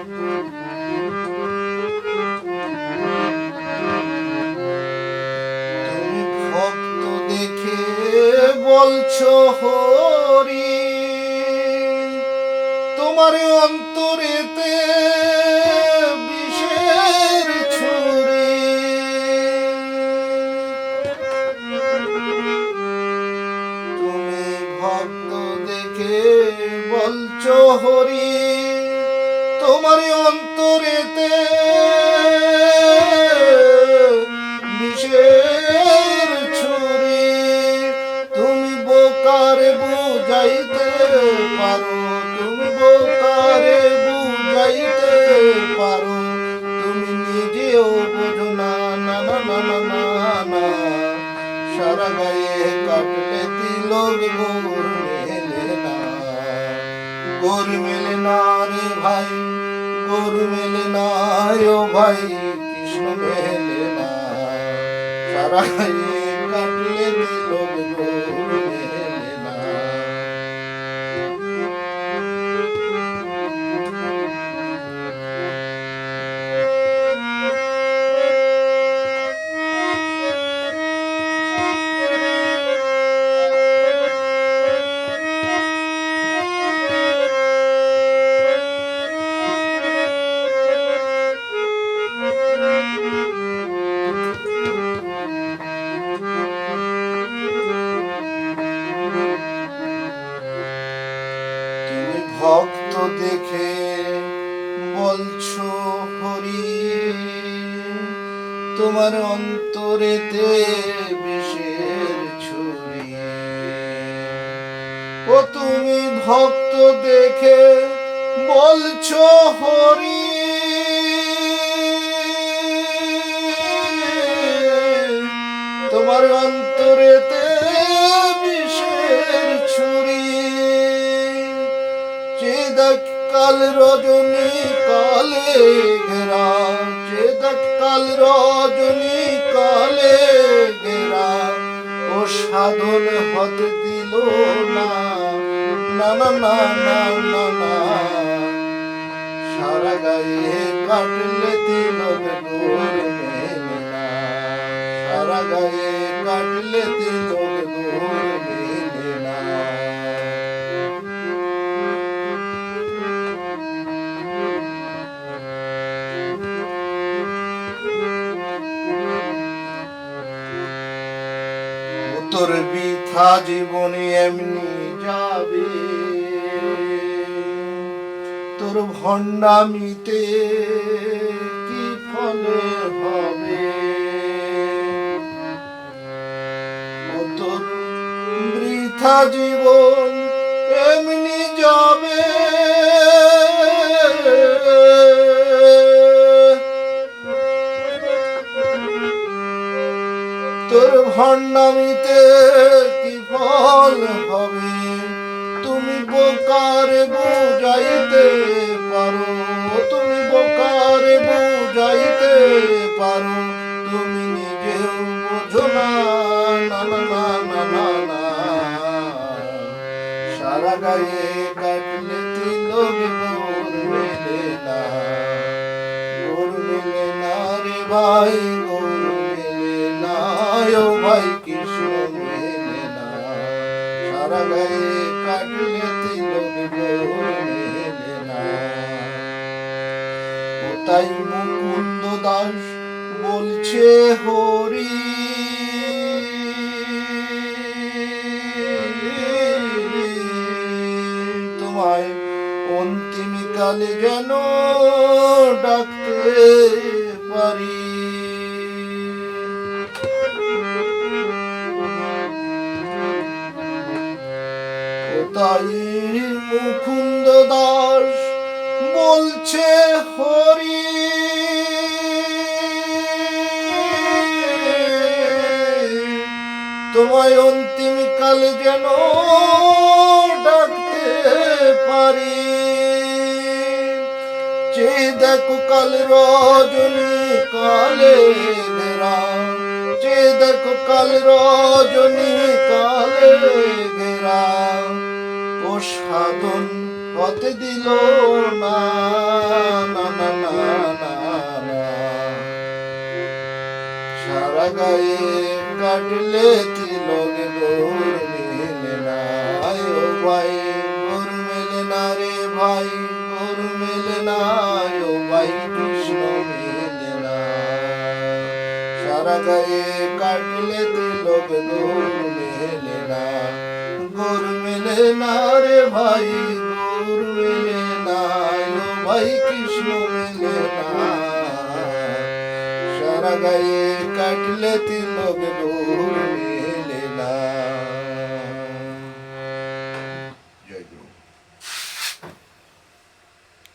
তুমি ভক্ত দেখে বলছো হরি, তোমার অন্তরেতে বিষের ছুরি। তুমি ভক্ত দেখে বলছো হরি, তোমার অন্তরেতে বিষের ছুরি। তুমি বোকারে বুঝাইতে পারো, তুমি বোকারে বুঝাইতে পারো, তুমি নিজেও বোঝো না। না না না না না না, সারা গায়ে কাটলে তিলক গোর মেলে না, গোর মেলে না রে ভাই, গোর মেলে না ও ভাই, কৃষ্ণ মেলে না, সারা গায়ে কাটলে তিলক গোর মেলে না। ভক্ত দেখে বলছো হরি, তোমার অন্তরেতে বিষের ছুরি। ও তুমি ভক্ত দেখে বলছো হরি, তোমার অন্তরেতে বিষের ছুরি। চেদক কাল রজনী কালে ঘেরা, চেদক কাল রজনী কালে ঘেরা, ও সাধন হতে দিল না। না না না না না না, সারা গায়ে কাটলে তিলক গোর মেলে না, সারা গায়ে কাটলে তিলক গোর মেলে না। তোর বৃথা জীবনে এমনি যাবে, তোর ভণ্ডামিতে কি ফলে হবে। ও তোর বৃথা জীবন এমনি যাবে, তোর ভণ্ডামিতে কি ফল হবে। তুমি বোকারে বুঝাইতে পারো, তুমি বোকারে বুঝাইতে পারো, তুমি নিজেও বোঝো না। না না না না না না, সারা গায়ে কাটলে তিলক গোর মেলে না, গোর মেলে না রে ভাই, গোর মেলে না ও ভাই, কৃষ্ণ মেলে না, সারা গায়ে কাটলে তিলক গোর মেলে না। ও তাই মুকুন্দ দাস বলছে হরি, তোমায় অন্তিম কালে যেন ডাকতে পারি। তাই মুকুন্দ দাস বলছে হরি, তোমায় অন্তিম কালে যেন ডাকতে পারি। যে দেখো কাল রজনী কালে ঘেরা, যে দেখো কাল রজনী কালে ঘেরা, ও সাধন হতে দিল না, না না না না না। সারা গায়ে কাটলে তিলক গোর মেলে না, ও ভাই গোর মেলে না রে ভাই, গোর মেলে না, ও ভাই কৃষ্ণ মেলে না। সারা গায়ে কাটলে তিলক গোর মেলে না, গোর মেলে না রে ভাই, গোর মেলে না, ও ভাই কৃষ্ণ মেলে না। সারা গায়ে কাটলে তিলক গোর মেলে না।